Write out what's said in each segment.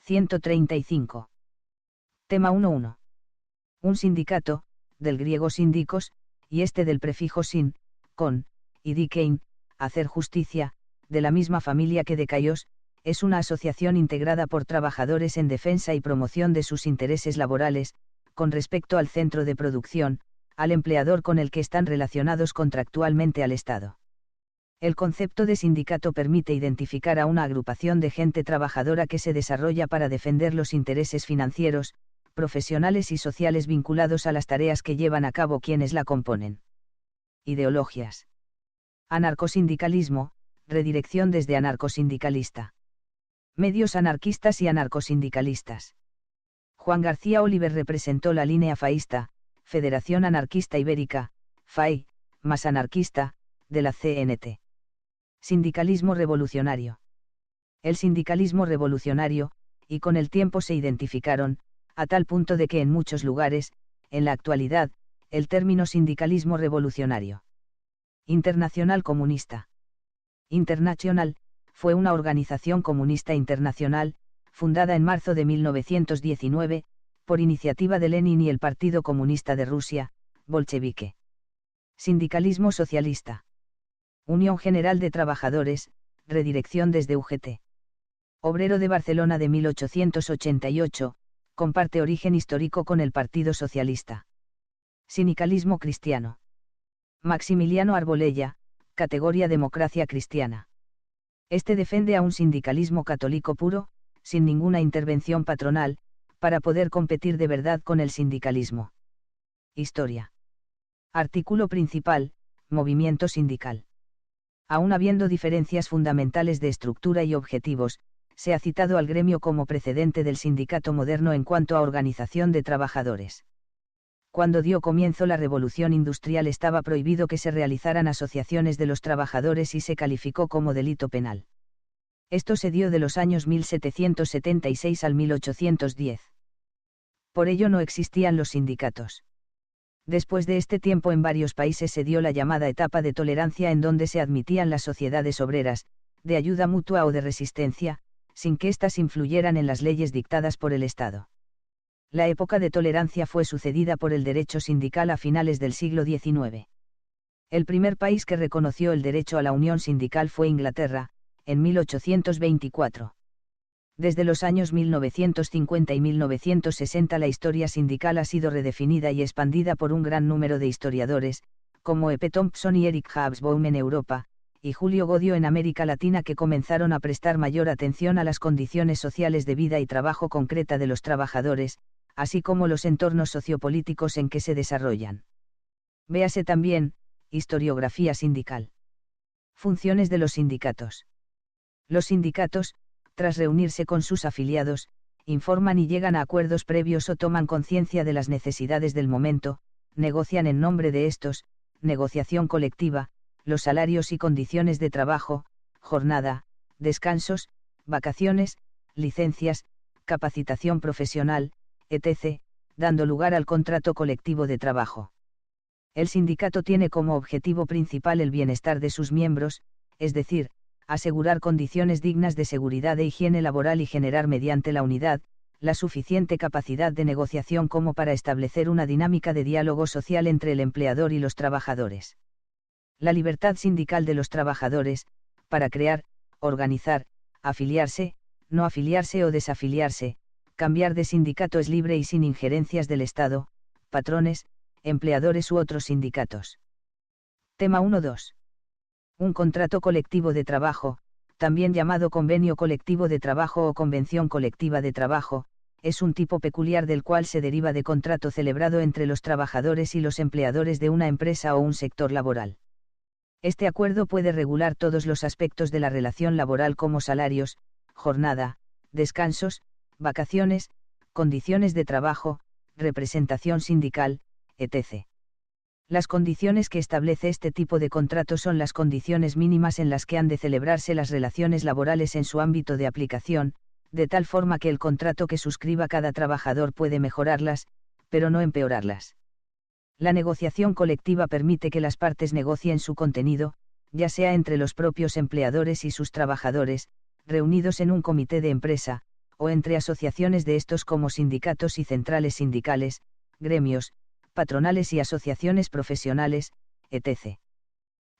135. Tema 1.1. Un sindicato, del griego síndicos, y este del prefijo sin, con, y dikein, hacer justicia, de la misma familia que decaios, es una asociación integrada por trabajadores en defensa y promoción de sus intereses laborales, con respecto al centro de producción, al empleador con el que están relacionados contractualmente al Estado. El concepto de sindicato permite identificar a una agrupación de gente trabajadora que se desarrolla para defender los intereses financieros, profesionales y sociales vinculados a las tareas que llevan a cabo quienes la componen. Ideologías. Anarcosindicalismo, redirección desde anarcosindicalista. Medios anarquistas y anarcosindicalistas. Juan García Oliver representó la línea faísta, Federación Anarquista Ibérica, FAI, más anarquista, de la CNT. Sindicalismo revolucionario. El sindicalismo revolucionario, y con el tiempo se identificaron, a tal punto de que en muchos lugares, en la actualidad, el término sindicalismo revolucionario. Internacional Comunista. Internacional, fue una organización comunista internacional, fundada en marzo de 1919, por iniciativa de Lenin y el Partido Comunista de Rusia, bolchevique. Sindicalismo socialista. Unión General de Trabajadores, redirección desde UGT. Obrero de Barcelona de 1888, comparte origen histórico con el Partido Socialista. Sindicalismo cristiano. Maximiliano Arbolella, categoría democracia cristiana. Este defiende a un sindicalismo católico puro, sin ninguna intervención patronal, para poder competir de verdad con el sindicalismo. Historia. Artículo principal, movimiento sindical. Aun habiendo diferencias fundamentales de estructura y objetivos, se ha citado al gremio como precedente del sindicato moderno en cuanto a organización de trabajadores. Cuando dio comienzo la revolución industrial estaba prohibido que se realizaran asociaciones de los trabajadores y se calificó como delito penal. Esto se dio de los años 1776 al 1810. Por ello no existían los sindicatos. Después de este tiempo en varios países se dio la llamada etapa de tolerancia en donde se admitían las sociedades obreras, de ayuda mutua o de resistencia, sin que éstas influyeran en las leyes dictadas por el Estado. La época de tolerancia fue sucedida por el derecho sindical a finales del siglo XIX. El primer país que reconoció el derecho a la unión sindical fue Inglaterra, en 1824. Desde los años 1950 y 1960 la historia sindical ha sido redefinida y expandida por un gran número de historiadores, como E. P. Thompson y Eric Hobsbawm en Europa, y Julio Godio en América Latina, que comenzaron a prestar mayor atención a las condiciones sociales de vida y trabajo concreta de los trabajadores, así como los entornos sociopolíticos en que se desarrollan. Véase también, historiografía sindical. Funciones de los sindicatos. Los sindicatos, tras reunirse con sus afiliados, informan y llegan a acuerdos previos o toman conciencia de las necesidades del momento, negocian en nombre de estos, negociación colectiva, los salarios y condiciones de trabajo, jornada, descansos, vacaciones, licencias, capacitación profesional, etc., dando lugar al contrato colectivo de trabajo. El sindicato tiene como objetivo principal el bienestar de sus miembros, es decir, asegurar condiciones dignas de seguridad e higiene laboral y generar mediante la unidad, la suficiente capacidad de negociación como para establecer una dinámica de diálogo social entre el empleador y los trabajadores. La libertad sindical de los trabajadores, para crear, organizar, afiliarse, no afiliarse o desafiliarse, cambiar de sindicato es libre y sin injerencias del Estado, patrones, empleadores u otros sindicatos. Tema 1.2. Un contrato colectivo de trabajo, también llamado convenio colectivo de trabajo o convención colectiva de trabajo, es un tipo peculiar del cual se deriva de contrato celebrado entre los trabajadores y los empleadores de una empresa o un sector laboral. Este acuerdo puede regular todos los aspectos de la relación laboral como salarios, jornada, descansos, vacaciones, condiciones de trabajo, representación sindical, etc. Las condiciones que establece este tipo de contrato son las condiciones mínimas en las que han de celebrarse las relaciones laborales en su ámbito de aplicación, de tal forma que el contrato que suscriba cada trabajador puede mejorarlas, pero no empeorarlas. La negociación colectiva permite que las partes negocien su contenido, ya sea entre los propios empleadores y sus trabajadores, reunidos en un comité de empresa, o entre asociaciones de estos como sindicatos y centrales sindicales, gremios, patronales y asociaciones profesionales, etc.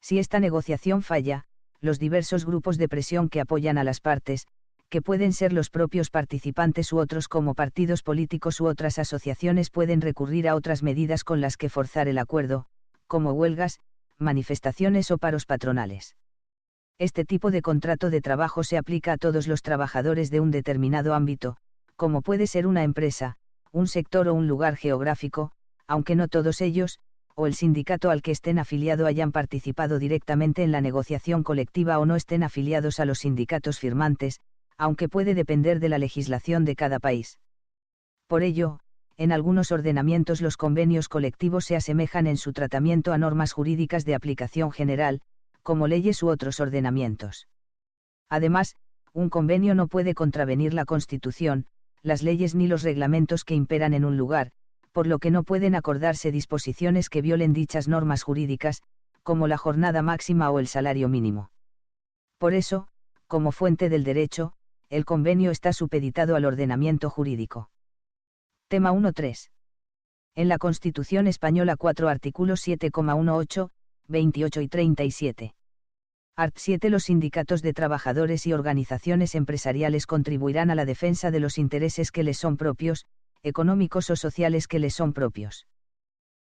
Si esta negociación falla, los diversos grupos de presión que apoyan a las partes, que pueden ser los propios participantes u otros como partidos políticos u otras asociaciones, pueden recurrir a otras medidas con las que forzar el acuerdo, como huelgas, manifestaciones o paros patronales. Este tipo de contrato de trabajo se aplica a todos los trabajadores de un determinado ámbito, como puede ser una empresa, un sector o un lugar geográfico, aunque no todos ellos, o el sindicato al que estén afiliado hayan participado directamente en la negociación colectiva o no estén afiliados a los sindicatos firmantes, aunque puede depender de la legislación de cada país. Por ello, en algunos ordenamientos los convenios colectivos se asemejan en su tratamiento a normas jurídicas de aplicación general, como leyes u otros ordenamientos. Además, un convenio no puede contravenir la Constitución, las leyes ni los reglamentos que imperan en un lugar, por lo que no pueden acordarse disposiciones que violen dichas normas jurídicas, como la jornada máxima o el salario mínimo. Por eso, como fuente del derecho, el convenio está supeditado al ordenamiento jurídico. Tema 1.3. En la Constitución Española 4 artículos 7,18, 28 y 37. Art. 7. Los sindicatos de trabajadores y organizaciones empresariales contribuirán a la defensa de los intereses que les son propios, económicos o sociales que les son propios.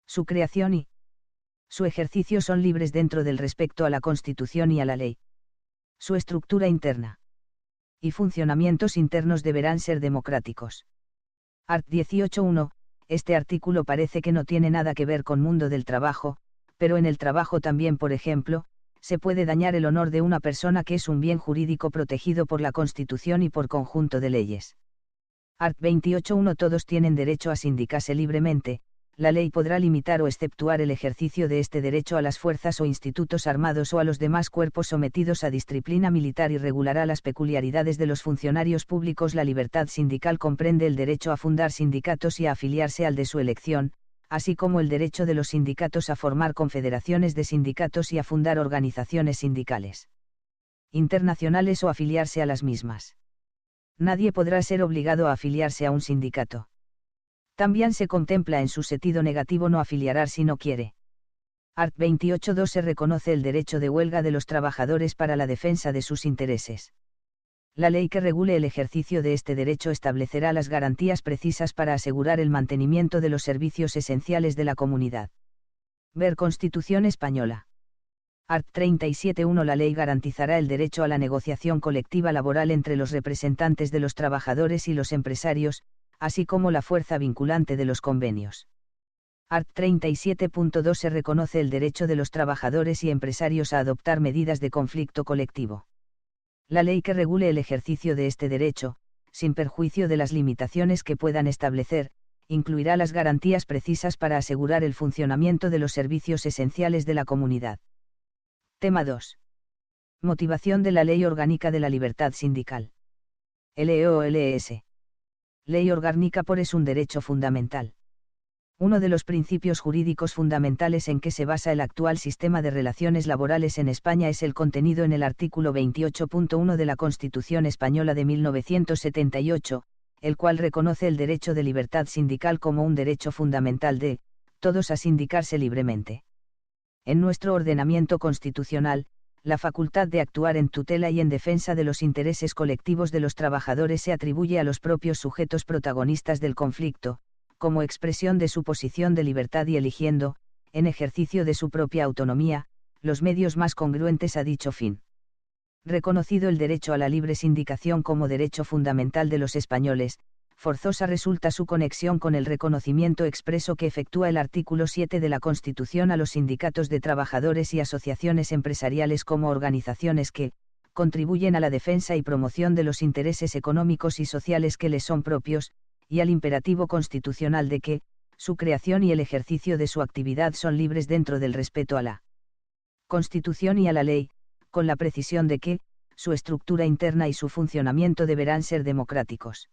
Su creación y su ejercicio son libres dentro del respeto a la Constitución y a la ley. Su estructura interna y funcionamientos internos deberán ser democráticos. Art. 18.1. Este artículo parece que no tiene nada que ver con mundo del trabajo, pero en el trabajo también, por ejemplo, se puede dañar el honor de una persona que es un bien jurídico protegido por la Constitución y por conjunto de leyes. Art. 28.1. Todos tienen derecho a sindicarse libremente. La ley podrá limitar o exceptuar el ejercicio de este derecho a las fuerzas o institutos armados o a los demás cuerpos sometidos a disciplina militar y regulará las peculiaridades de los funcionarios públicos. La libertad sindical comprende el derecho a fundar sindicatos y a afiliarse al de su elección, así como el derecho de los sindicatos a formar confederaciones de sindicatos y a fundar organizaciones sindicales internacionales o afiliarse a las mismas. Nadie podrá ser obligado a afiliarse a un sindicato. También se contempla en su sentido negativo no afiliar si no quiere. Art. 28.2. Se reconoce el derecho de huelga de los trabajadores para la defensa de sus intereses. La ley que regule el ejercicio de este derecho establecerá las garantías precisas para asegurar el mantenimiento de los servicios esenciales de la comunidad. Ver Constitución Española. Art. 37.1. La ley garantizará el derecho a la negociación colectiva laboral entre los representantes de los trabajadores y los empresarios, así como la fuerza vinculante de los convenios. Art. 37.2. Se reconoce el derecho de los trabajadores y empresarios a adoptar medidas de conflicto colectivo. La ley que regule el ejercicio de este derecho, sin perjuicio de las limitaciones que puedan establecer, incluirá las garantías precisas para asegurar el funcionamiento de los servicios esenciales de la comunidad. Tema 2. Motivación de la Ley Orgánica de la Libertad Sindical. LEOLS. Ley orgánica por es un derecho fundamental. Uno de los principios jurídicos fundamentales en que se basa el actual sistema de relaciones laborales en España es el contenido en el artículo 28.1 de la Constitución Española de 1978, el cual reconoce el derecho de libertad sindical como un derecho fundamental de todos a sindicarse libremente. En nuestro ordenamiento constitucional, la facultad de actuar en tutela y en defensa de los intereses colectivos de los trabajadores se atribuye a los propios sujetos protagonistas del conflicto, como expresión de su posición de libertad y eligiendo, en ejercicio de su propia autonomía, los medios más congruentes a dicho fin. Reconocido el derecho a la libre sindicación como derecho fundamental de los españoles, forzosa resulta su conexión con el reconocimiento expreso que efectúa el artículo 7 de la Constitución a los sindicatos de trabajadores y asociaciones empresariales como organizaciones que contribuyen a la defensa y promoción de los intereses económicos y sociales que les son propios, y al imperativo constitucional de que su creación y el ejercicio de su actividad son libres dentro del respeto a la Constitución y a la ley, con la precisión de que su estructura interna y su funcionamiento deberán ser democráticos.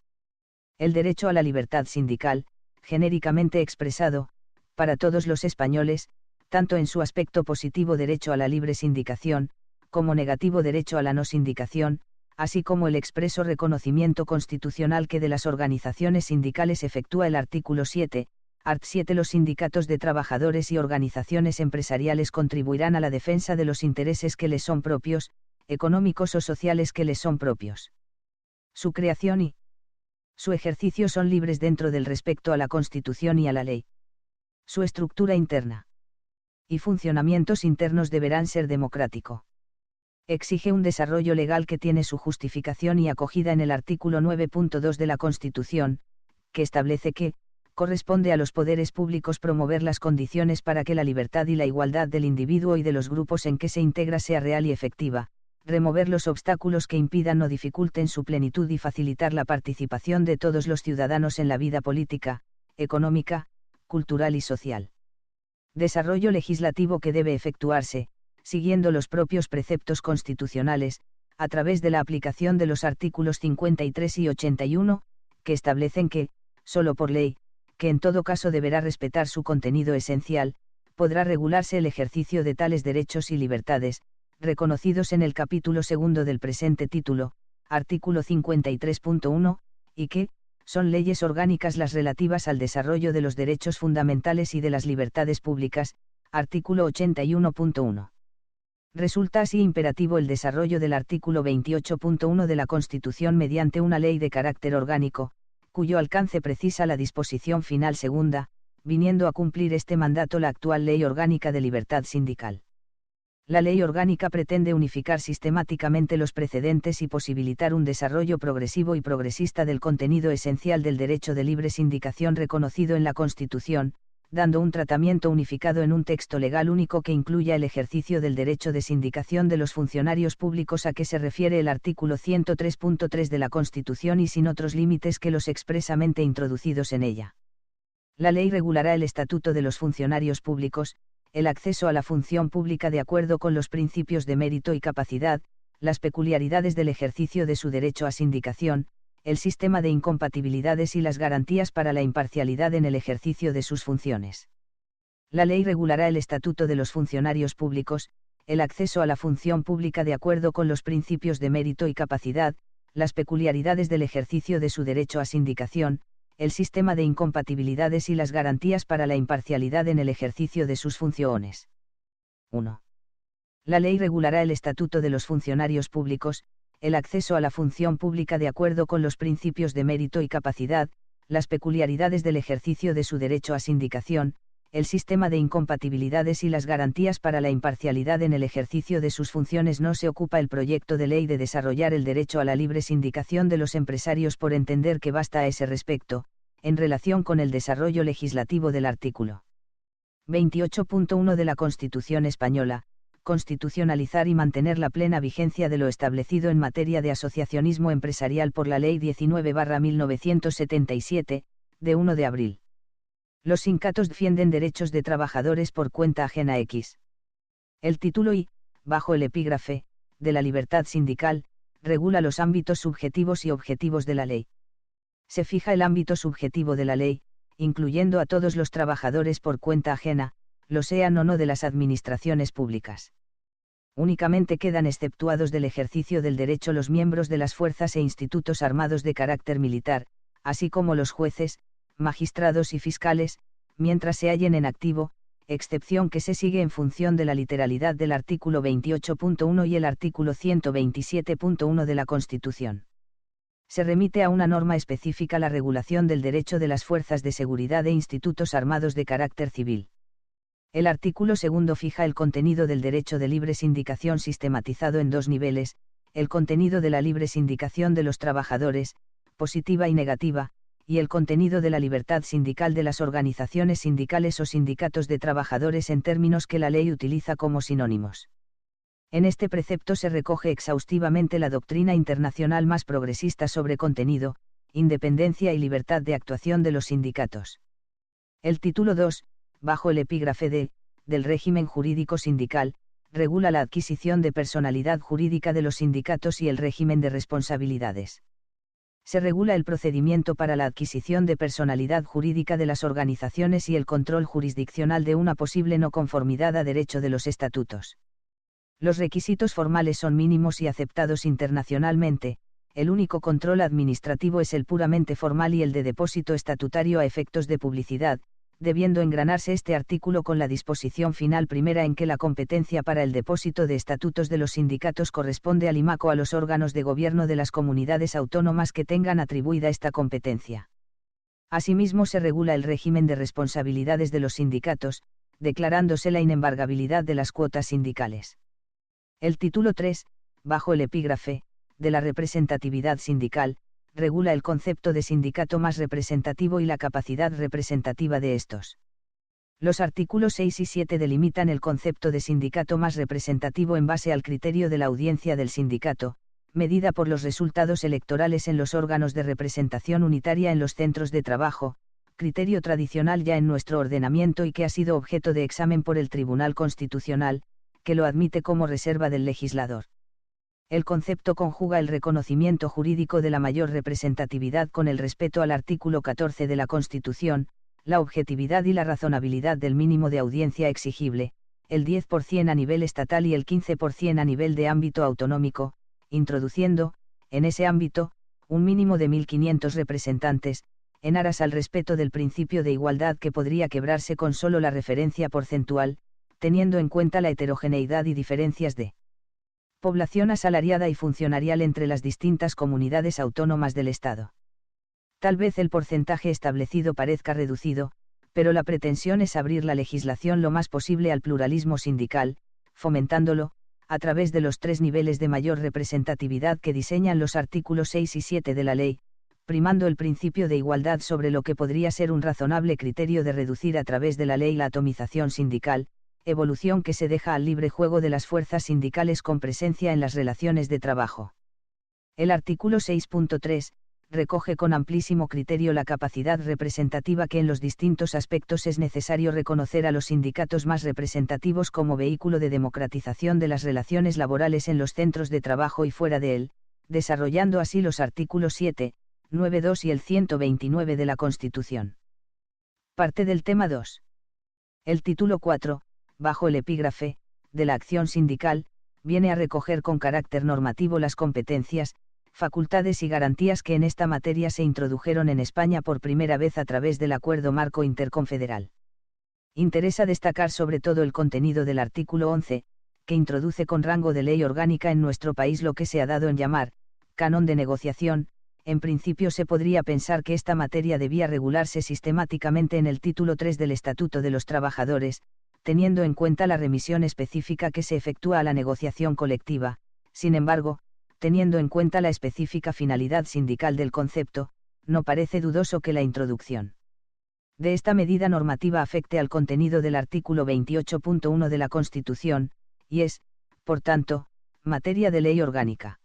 El derecho a la libertad sindical, genéricamente expresado, para todos los españoles, tanto en su aspecto positivo derecho a la libre sindicación, como negativo derecho a la no sindicación, así como el expreso reconocimiento constitucional que de las organizaciones sindicales efectúa el artículo 7, art. 7. Los sindicatos de trabajadores y organizaciones empresariales contribuirán a la defensa de los intereses que les son propios, económicos o sociales que les son propios. Su creación y su ejercicio son libres dentro del respeto a la Constitución y a la ley. Su estructura interna y funcionamientos internos deberán ser democrático. Exige un desarrollo legal que tiene su justificación y acogida en el artículo 9.2 de la Constitución, que establece que, corresponde a los poderes públicos promover las condiciones para que la libertad y la igualdad del individuo y de los grupos en que se integra sea real y efectiva, remover los obstáculos que impidan o dificulten su plenitud y facilitar la participación de todos los ciudadanos en la vida política, económica, cultural y social. Desarrollo legislativo que debe efectuarse, siguiendo los propios preceptos constitucionales, a través de la aplicación de los artículos 53 y 81, que establecen que, solo por ley, que en todo caso deberá respetar su contenido esencial, podrá regularse el ejercicio de tales derechos y libertades, reconocidos en el capítulo segundo del presente título, artículo 53.1, y que, son leyes orgánicas las relativas al desarrollo de los derechos fundamentales y de las libertades públicas, artículo 81.1. Resulta así imperativo el desarrollo del artículo 28.1 de la Constitución mediante una ley de carácter orgánico, cuyo alcance precisa la disposición final segunda, viniendo a cumplir este mandato la actual Ley Orgánica de Libertad Sindical. La ley orgánica pretende unificar sistemáticamente los precedentes y posibilitar un desarrollo progresivo y progresista del contenido esencial del derecho de libre sindicación reconocido en la Constitución, dando un tratamiento unificado en un texto legal único que incluya el ejercicio del derecho de sindicación de los funcionarios públicos a que se refiere el artículo 103.3 de la Constitución y sin otros límites que los expresamente introducidos en ella. La ley regulará el estatuto de los funcionarios públicos, el acceso a la función pública de acuerdo con los principios de mérito y capacidad, las peculiaridades del ejercicio de su derecho a sindicación, el sistema de incompatibilidades y las garantías para la imparcialidad en el ejercicio de sus funciones. La ley regulará el estatuto de los funcionarios públicos, el acceso a la función pública de acuerdo con los principios de mérito y capacidad, las peculiaridades del ejercicio de su derecho a sindicación, el sistema de incompatibilidades y las garantías para la imparcialidad en el ejercicio de sus funciones. 1. La ley regulará el estatuto de los funcionarios públicos, el acceso a la función pública de acuerdo con los principios de mérito y capacidad, las peculiaridades del ejercicio de su derecho a sindicación, el sistema de incompatibilidades y las garantías para la imparcialidad en el ejercicio de sus funciones. No se ocupa el proyecto de ley de desarrollar el derecho a la libre sindicación de los empresarios por entender que basta a ese respecto, en relación con el desarrollo legislativo del artículo 28.1 de la Constitución española, constitucionalizar y mantener la plena vigencia de lo establecido en materia de asociacionismo empresarial por la Ley 19/1977, de 1 de abril. Los sindicatos defienden derechos de trabajadores por cuenta ajena X. El título I, bajo el epígrafe, de la libertad sindical, regula los ámbitos subjetivos y objetivos de la ley. Se fija el ámbito subjetivo de la ley, incluyendo a todos los trabajadores por cuenta ajena, lo sean o no de las administraciones públicas. Únicamente quedan exceptuados del ejercicio del derecho los miembros de las fuerzas e institutos armados de carácter militar, así como los jueces, magistrados y fiscales, mientras se hallen en activo, excepción que se sigue en función de la literalidad del artículo 28.1 y el artículo 127.1 de la Constitución. Se remite a una norma específica la regulación del derecho de las fuerzas de seguridad e institutos armados de carácter civil. El artículo segundo fija el contenido del derecho de libre sindicación sistematizado en dos niveles, el contenido de la libre sindicación de los trabajadores, positiva y negativa, y el contenido de la libertad sindical de las organizaciones sindicales o sindicatos de trabajadores en términos que la ley utiliza como sinónimos. En este precepto se recoge exhaustivamente la doctrina internacional más progresista sobre contenido, independencia y libertad de actuación de los sindicatos. El título 2, bajo el epígrafe del régimen jurídico sindical, regula la adquisición de personalidad jurídica de los sindicatos y el régimen de responsabilidades. Se regula el procedimiento para la adquisición de personalidad jurídica de las organizaciones y el control jurisdiccional de una posible no conformidad a derecho de los estatutos. Los requisitos formales son mínimos y aceptados internacionalmente. El único control administrativo es el puramente formal y el de depósito estatutario a efectos de publicidad, debiendo engranarse este artículo con la disposición final primera en que la competencia para el depósito de estatutos de los sindicatos corresponde al IMAC o a los órganos de gobierno de las comunidades autónomas que tengan atribuida esta competencia. Asimismo se regula el régimen de responsabilidades de los sindicatos, declarándose la inembargabilidad de las cuotas sindicales. El título 3, bajo el epígrafe, de la representatividad sindical, regula el concepto de sindicato más representativo y la capacidad representativa de estos. Los artículos 6 y 7 delimitan el concepto de sindicato más representativo en base al criterio de la audiencia del sindicato, medida por los resultados electorales en los órganos de representación unitaria en los centros de trabajo, criterio tradicional ya en nuestro ordenamiento y que ha sido objeto de examen por el Tribunal Constitucional, que lo admite como reserva del legislador. El concepto conjuga el reconocimiento jurídico de la mayor representatividad con el respeto al artículo 14 de la Constitución, la objetividad y la razonabilidad del mínimo de audiencia exigible, el 10% a nivel estatal y el 15% a nivel de ámbito autonómico, introduciendo, en ese ámbito, un mínimo de 1.500 representantes, en aras al respeto del principio de igualdad que podría quebrarse con solo la referencia porcentual, teniendo en cuenta la heterogeneidad y diferencias de población asalariada y funcionarial entre las distintas comunidades autónomas del Estado. Tal vez el porcentaje establecido parezca reducido, pero la pretensión es abrir la legislación lo más posible al pluralismo sindical, fomentándolo, a través de los 3 niveles de mayor representatividad que diseñan los artículos 6 y 7 de la ley, primando el principio de igualdad sobre lo que podría ser un razonable criterio de reducir a través de la ley la atomización sindical, evolución que se deja al libre juego de las fuerzas sindicales con presencia en las relaciones de trabajo. El artículo 6.3 recoge con amplísimo criterio la capacidad representativa que en los distintos aspectos es necesario reconocer a los sindicatos más representativos como vehículo de democratización de las relaciones laborales en los centros de trabajo y fuera de él, desarrollando así los artículos 7, 9.2 y el 129 de la Constitución. Parte del tema 2. El título 4, bajo el epígrafe, de la acción sindical, viene a recoger con carácter normativo las competencias, facultades y garantías que en esta materia se introdujeron en España por primera vez a través del Acuerdo Marco Interconfederal. Interesa destacar sobre todo el contenido del artículo 11, que introduce con rango de ley orgánica en nuestro país lo que se ha dado en llamar, canon de negociación. En principio se podría pensar que esta materia debía regularse sistemáticamente en el título 3 del Estatuto de los Trabajadores, teniendo en cuenta la remisión específica que se efectúa a la negociación colectiva. Sin embargo, teniendo en cuenta la específica finalidad sindical del concepto, no parece dudoso que la introducción de esta medida normativa afecte al contenido del artículo 28.1 de la Constitución, y es, por tanto, materia de ley orgánica.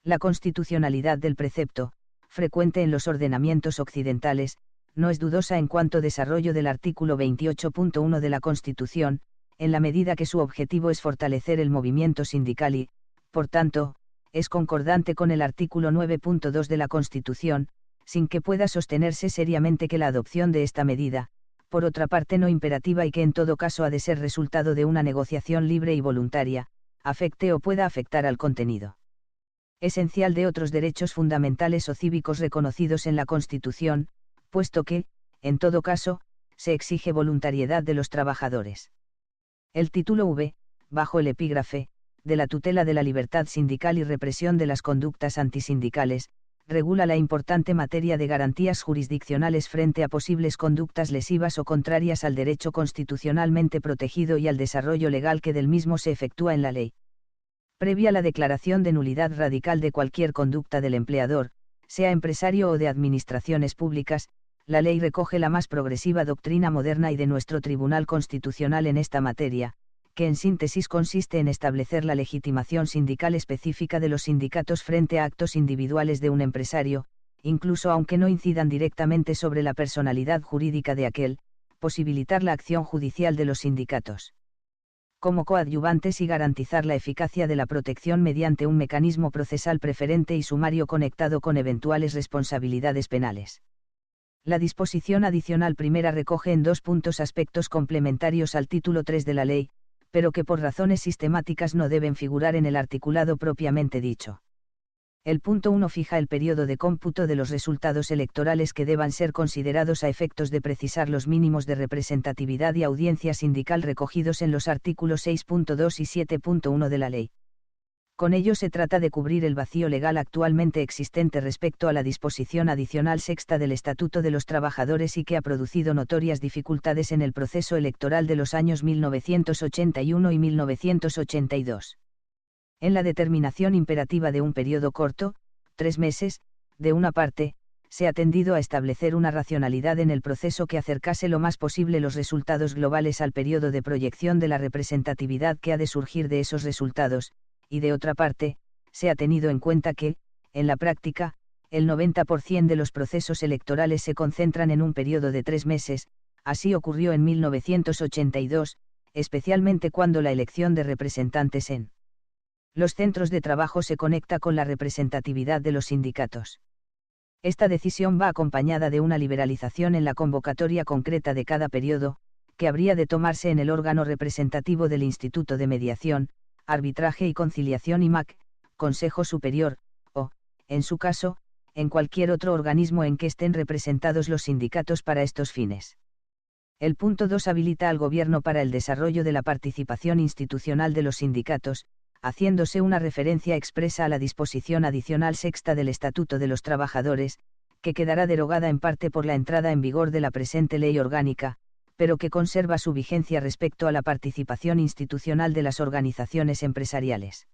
La constitucionalidad del precepto, frecuente en los ordenamientos occidentales, no es dudosa en cuanto desarrollo del artículo 28.1 de la Constitución, en la medida que su objetivo es fortalecer el movimiento sindical y, por tanto, es concordante con el artículo 9.2 de la Constitución, sin que pueda sostenerse seriamente que la adopción de esta medida, por otra parte no imperativa y que en todo caso ha de ser resultado de una negociación libre y voluntaria, afecte o pueda afectar al contenido esencial de otros derechos fundamentales o cívicos reconocidos en la Constitución, puesto que, en todo caso, se exige voluntariedad de los trabajadores. El título V, bajo el epígrafe, de la tutela de la libertad sindical y represión de las conductas antisindicales, regula la importante materia de garantías jurisdiccionales frente a posibles conductas lesivas o contrarias al derecho constitucionalmente protegido y al desarrollo legal que del mismo se efectúa en la ley. Previa la declaración de nulidad radical de cualquier conducta del empleador, sea empresario o de administraciones públicas, la ley recoge la más progresiva doctrina moderna y de nuestro Tribunal Constitucional en esta materia, que en síntesis consiste en establecer la legitimación sindical específica de los sindicatos frente a actos individuales de un empresario, incluso aunque no incidan directamente sobre la personalidad jurídica de aquel, posibilitar la acción judicial de los sindicatos como coadyuvantes y garantizar la eficacia de la protección mediante un mecanismo procesal preferente y sumario conectado con eventuales responsabilidades penales. La disposición adicional primera recoge en 2 puntos aspectos complementarios al título 3 de la ley, pero que por razones sistemáticas no deben figurar en el articulado propiamente dicho. El punto 1 fija el periodo de cómputo de los resultados electorales que deban ser considerados a efectos de precisar los mínimos de representatividad y audiencia sindical recogidos en los artículos 6.2 y 7.1 de la ley. Con ello se trata de cubrir el vacío legal actualmente existente respecto a la disposición adicional sexta del Estatuto de los Trabajadores y que ha producido notorias dificultades en el proceso electoral de los años 1981 y 1982. En la determinación imperativa de un periodo corto, 3 meses, de una parte, se ha tendido a establecer una racionalidad en el proceso que acercase lo más posible los resultados globales al periodo de proyección de la representatividad que ha de surgir de esos resultados, y de otra parte, se ha tenido en cuenta que, en la práctica, el 90% de los procesos electorales se concentran en un periodo de 3 meses, así ocurrió en 1982, especialmente cuando la elección de representantes en los centros de trabajo se conecta con la representatividad de los sindicatos. Esta decisión va acompañada de una liberalización en la convocatoria concreta de cada periodo, que habría de tomarse en el órgano representativo del Instituto de Mediación, Arbitraje y Conciliación IMAC, Consejo Superior, o, en su caso, en cualquier otro organismo en que estén representados los sindicatos para estos fines. El punto 2 habilita al Gobierno para el desarrollo de la participación institucional de los sindicatos, haciéndose una referencia expresa a la disposición adicional sexta del Estatuto de los Trabajadores, que quedará derogada en parte por la entrada en vigor de la presente ley orgánica, pero que conserva su vigencia respecto a la participación institucional de las organizaciones empresariales.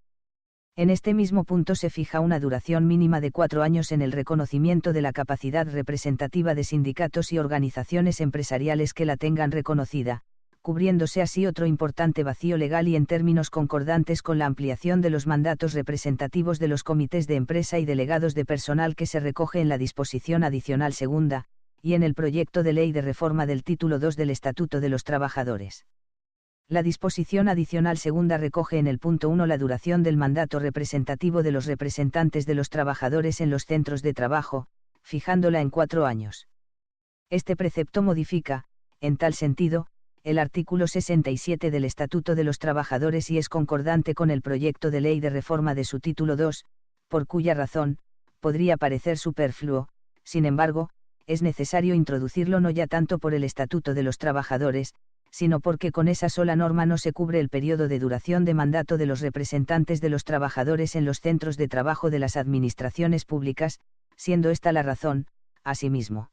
En este mismo punto se fija una duración mínima de 4 años en el reconocimiento de la capacidad representativa de sindicatos y organizaciones empresariales que la tengan reconocida, cubriéndose así otro importante vacío legal y en términos concordantes con la ampliación de los mandatos representativos de los comités de empresa y delegados de personal que se recoge en la disposición adicional segunda, y en el proyecto de ley de reforma del título 2 del Estatuto de los Trabajadores. La disposición adicional segunda recoge en el punto 1 la duración del mandato representativo de los representantes de los trabajadores en los centros de trabajo, fijándola en 4 años. Este precepto modifica, en tal sentido, el artículo 67 del Estatuto de los Trabajadores y es concordante con el proyecto de ley de reforma de su título 2, por cuya razón, podría parecer superfluo, sin embargo, es necesario introducirlo no ya tanto por el Estatuto de los Trabajadores, sino porque con esa sola norma no se cubre el periodo de duración de mandato de los representantes de los trabajadores en los centros de trabajo de las administraciones públicas, siendo esta la razón, asimismo,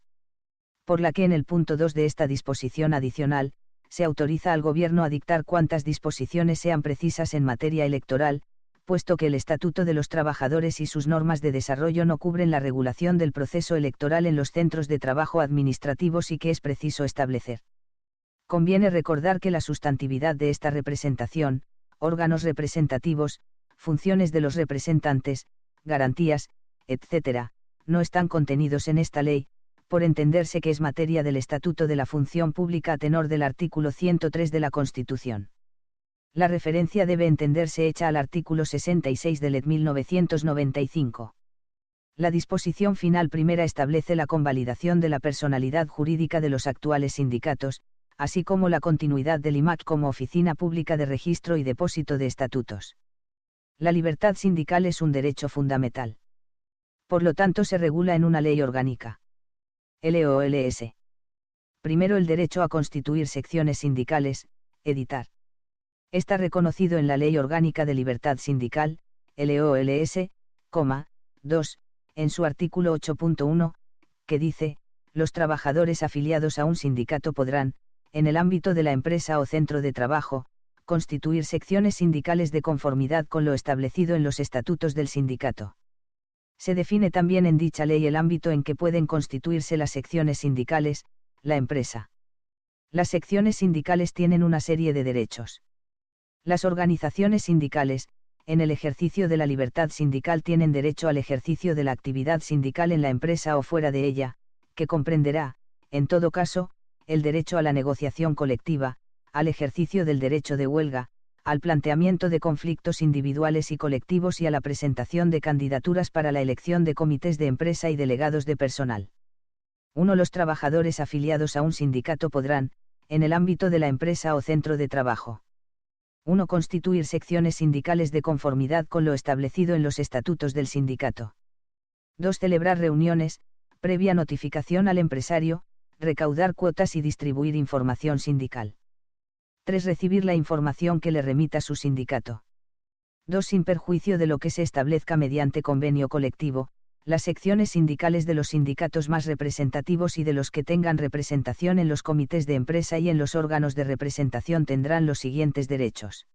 por la que en el punto 2 de esta disposición adicional, se autoriza al Gobierno a dictar cuantas disposiciones sean precisas en materia electoral, puesto que el Estatuto de los Trabajadores y sus normas de desarrollo no cubren la regulación del proceso electoral en los centros de trabajo administrativos y que es preciso establecer. Conviene recordar que la sustantividad de esta representación, órganos representativos, funciones de los representantes, garantías, etc., no están contenidos en esta ley, por entenderse que es materia del Estatuto de la Función Pública a tenor del artículo 103 de la Constitución. La referencia debe entenderse hecha al artículo 66 de Ley 1995. La disposición final primera establece la convalidación de la personalidad jurídica de los actuales sindicatos, así como la continuidad del IMAC como oficina pública de registro y depósito de estatutos. La libertad sindical es un derecho fundamental. Por lo tanto se regula en una ley orgánica. LOLS. Primero el derecho a constituir secciones sindicales, editar. Está reconocido en la Ley Orgánica de Libertad Sindical, LOLS, 2, en su artículo 8.1, que dice, los trabajadores afiliados a un sindicato podrán, en el ámbito de la empresa o centro de trabajo, constituir secciones sindicales de conformidad con lo establecido en los estatutos del sindicato. Se define también en dicha ley el ámbito en que pueden constituirse las secciones sindicales, la empresa. Las secciones sindicales tienen una serie de derechos. Las organizaciones sindicales, en el ejercicio de la libertad sindical tienen derecho al ejercicio de la actividad sindical en la empresa o fuera de ella, que comprenderá, en todo caso, el derecho a la negociación colectiva, al ejercicio del derecho de huelga, al planteamiento de conflictos individuales y colectivos y a la presentación de candidaturas para la elección de comités de empresa y delegados de personal. 1. Los trabajadores afiliados a un sindicato podrán, en el ámbito de la empresa o centro de trabajo, 1. Constituir secciones sindicales de conformidad con lo establecido en los estatutos del sindicato. 2. Celebrar reuniones, previa notificación al empresario, recaudar cuotas y distribuir información sindical. 3. Recibir la información que le remita su sindicato. 2. Sin perjuicio de lo que se establezca mediante convenio colectivo, las secciones sindicales de los sindicatos más representativos y de los que tengan representación en los comités de empresa y en los órganos de representación tendrán los siguientes derechos.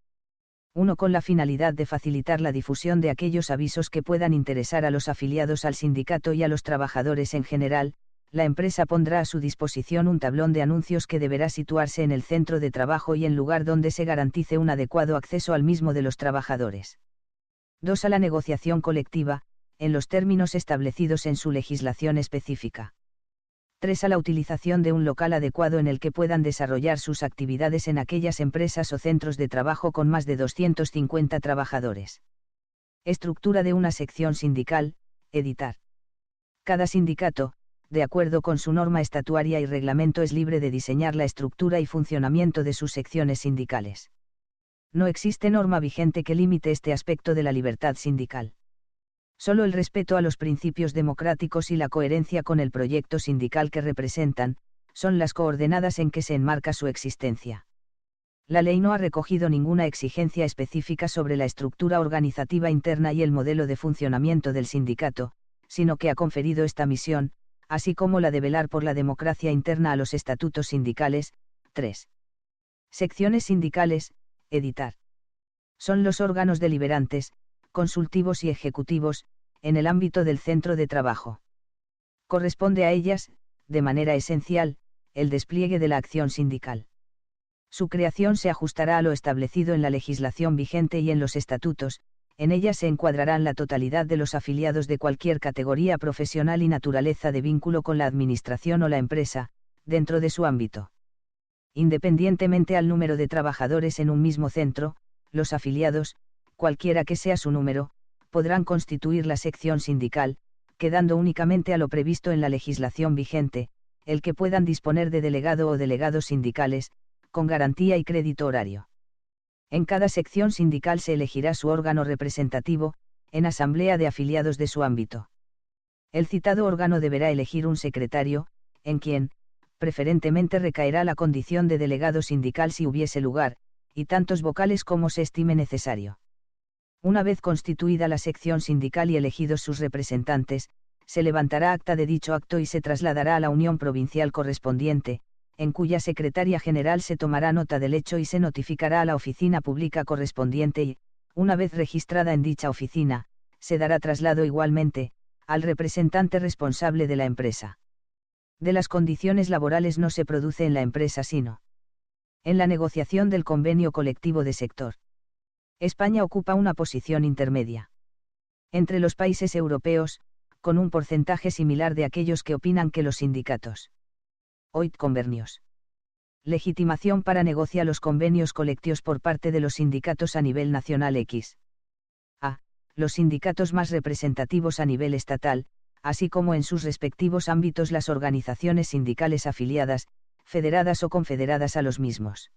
1. Con la finalidad de facilitar la difusión de aquellos avisos que puedan interesar a los afiliados al sindicato y a los trabajadores en general, la empresa pondrá a su disposición un tablón de anuncios que deberá situarse en el centro de trabajo y en lugar donde se garantice un adecuado acceso al mismo de los trabajadores. 2. A la negociación colectiva, en los términos establecidos en su legislación específica. 3. A la utilización de un local adecuado en el que puedan desarrollar sus actividades en aquellas empresas o centros de trabajo con más de 250 trabajadores. Estructura de una sección sindical, editar. Cada sindicato, de acuerdo con su norma estatuaria y reglamento, es libre de diseñar la estructura y funcionamiento de sus secciones sindicales. No existe norma vigente que limite este aspecto de la libertad sindical. Solo el respeto a los principios democráticos y la coherencia con el proyecto sindical que representan, son las coordenadas en que se enmarca su existencia. La ley no ha recogido ninguna exigencia específica sobre la estructura organizativa interna y el modelo de funcionamiento del sindicato, sino que ha conferido esta misión, así como la de velar por la democracia interna a los estatutos sindicales. 3. Secciones sindicales, editar. Son los órganos deliberantes, consultivos y ejecutivos, en el ámbito del centro de trabajo. Corresponde a ellas, de manera esencial, el despliegue de la acción sindical. Su creación se ajustará a lo establecido en la legislación vigente y en los estatutos, en ellas se encuadrarán la totalidad de los afiliados de cualquier categoría profesional y naturaleza de vínculo con la administración o la empresa, dentro de su ámbito. Independientemente al número de trabajadores en un mismo centro, los afiliados, cualquiera que sea su número, podrán constituir la sección sindical, quedando únicamente a lo previsto en la legislación vigente, el que puedan disponer de delegado o delegados sindicales, con garantía y crédito horario. En cada sección sindical se elegirá su órgano representativo, en asamblea de afiliados de su ámbito. El citado órgano deberá elegir un secretario, en quien, preferentemente recaerá la condición de delegado sindical si hubiese lugar, y tantos vocales como se estime necesario. Una vez constituida la sección sindical y elegidos sus representantes, se levantará acta de dicho acto y se trasladará a la unión provincial correspondiente, en cuya secretaria general se tomará nota del hecho y se notificará a la oficina pública correspondiente y, una vez registrada en dicha oficina, se dará traslado igualmente, al representante responsable de la empresa. De las condiciones laborales no se produce en la empresa sino en la negociación del convenio colectivo de sector. España ocupa una posición intermedia entre los países europeos, con un porcentaje similar de aquellos que opinan que los sindicatos OIT convenios. Legitimación para negociar los convenios colectivos por parte de los sindicatos a nivel nacional X. A. Los sindicatos más representativos a nivel estatal, así como en sus respectivos ámbitos las organizaciones sindicales afiliadas, federadas o confederadas a los mismos.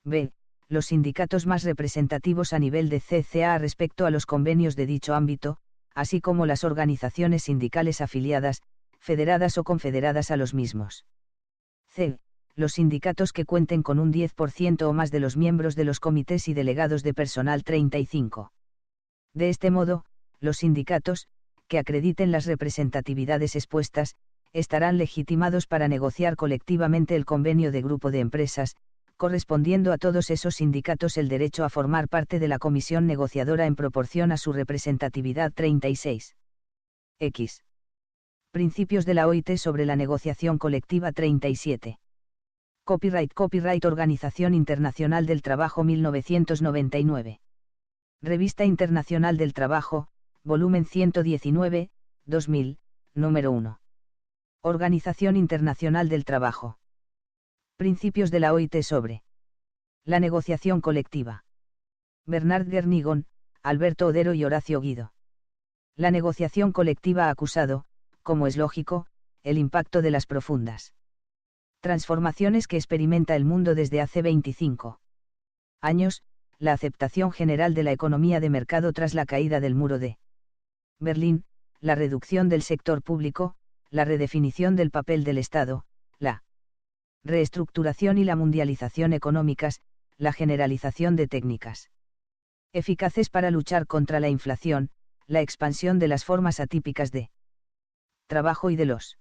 B. Los sindicatos más representativos a nivel de CCA respecto a los convenios de dicho ámbito, así como las organizaciones sindicales afiliadas, federadas o confederadas a los mismos. C. Los sindicatos que cuenten con un 10% o más de los miembros de los comités y delegados de personal 35. De este modo, los sindicatos, que acrediten las representatividades expuestas, estarán legitimados para negociar colectivamente el convenio de grupo de empresas, correspondiendo a todos esos sindicatos el derecho a formar parte de la comisión negociadora en proporción a su representatividad 36. X. Principios de la OIT sobre la negociación colectiva 37. Copyright Organización Internacional del Trabajo 1999. Revista Internacional del Trabajo, volumen 119, 2000, número 1. Organización Internacional del Trabajo. Principios de la OIT sobre la negociación colectiva. Bernard Guernigon, Alberto Odero y Horacio Guido. La negociación colectiva ha acusado, como es lógico, el impacto de las profundas transformaciones que experimenta el mundo desde hace 25 años, la aceptación general de la economía de mercado tras la caída del muro de Berlín, la reducción del sector público, la redefinición del papel del Estado, la reestructuración y la mundialización económicas, la generalización de técnicas eficaces para luchar contra la inflación, la expansión de las formas atípicas de trabajo y de los